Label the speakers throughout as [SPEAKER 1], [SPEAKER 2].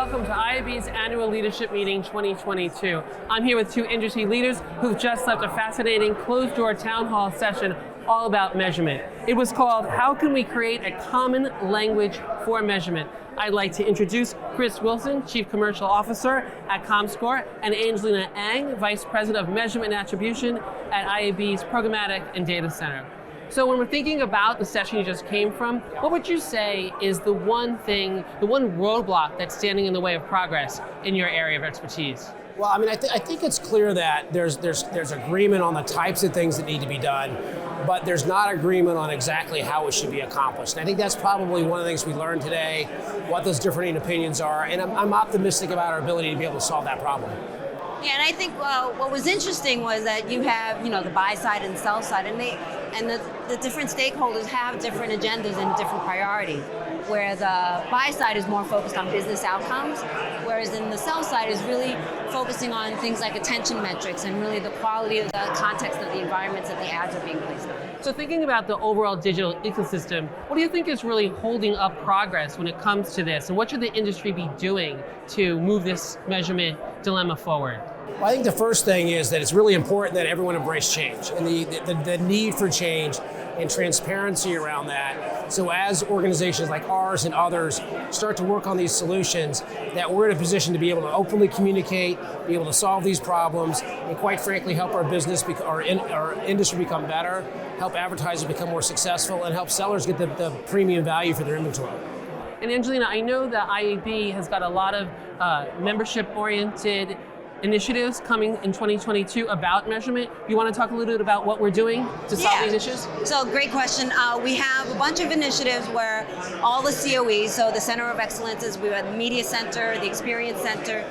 [SPEAKER 1] welcome to IAB's Annual Leadership Meeting 2022. I'm here with two industry leaders who've just left a fascinating closed-door town hall session all about measurement. It was called, How Can We Create a Common Language for Measurement? I'd like to introduce Chris Wilson, Chief Commercial Officer at Comscore, and Angelina Vice President of Measurement Attribution at IAB's Programmatic and Data Center. So when we're thinking about the session you just came from, what would you say is the one thing, the one roadblock that's standing in the way of progress in your area of expertise?
[SPEAKER 2] Well, I mean, I think it's clear that there's agreement on the types of things that need to be done, but there's not agreement on exactly how it should be accomplished. And I think that's probably one of the things we learned today, what those differing opinions are, and I'm optimistic about our ability to be able to solve that problem.
[SPEAKER 3] Yeah, and I think what was interesting was that you have, the buy side and sell side, and the different stakeholders have different agendas and different priorities. Where the buy side is more focused on business outcomes, whereas in the sell side is really focusing on things like attention metrics and really the quality of the context of the environments that the ads are being placed on.
[SPEAKER 1] So thinking about the overall digital ecosystem, what do you think is really holding up progress when it comes to this? And what should the industry be doing to move this measurement dilemma forward?
[SPEAKER 2] Well, I think the first thing is that it's really important that everyone embrace change and the need for change and transparency around that. So as organizations like ours and others start to work on these solutions, that we're in a position to be able to openly communicate, be able to solve these problems, and quite frankly help our business, our industry become better, help advertisers become more successful, and help sellers get the premium value for their inventory.
[SPEAKER 1] And Angelina, I know that IAB has got a lot of membership-oriented initiatives coming in 2022 about measurement. You want to talk a little bit about what we're doing to solve these issues?
[SPEAKER 3] So great question. We have a bunch of initiatives where all the COEs, so the Center of Excellences, we have the Media Center, the Experience Center,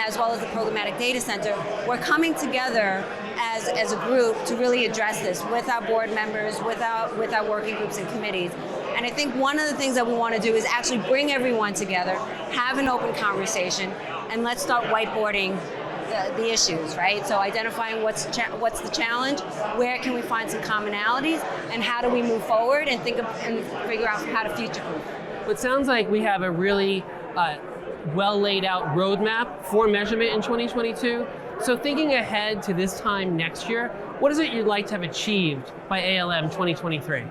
[SPEAKER 3] as well as the Programmatic Data Center, we're coming together as a group to really address this with our board members, with our working groups and committees. And I think one of the things that we want to do is actually bring everyone together, have an open conversation, and let's start whiteboarding the issues, right? So identifying what's the challenge, where can we find some commonalities, and how do we move forward and figure out how to future-proof.
[SPEAKER 1] It sounds like we have a really well laid out roadmap for measurement in 2022. So thinking ahead to this time next year, what is it you'd like to have achieved by ALM 2023?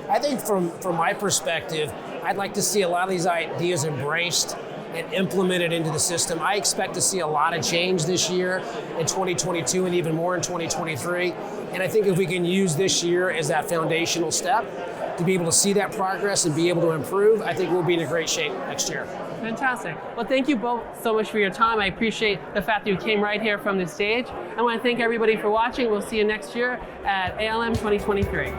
[SPEAKER 2] I think from my perspective, I'd like to see a lot of these ideas embraced and implemented into the system. I expect to see a lot of change this year in 2022 and even more in 2023. And I think if we can use this year as that foundational step to be able to see that progress and be able to improve, I think we'll be in a great shape next year.
[SPEAKER 1] Fantastic. Well, thank you both so much for your time. I appreciate the fact that you came right here from the stage. I want to thank everybody for watching. We'll see you next year at ALM 2023.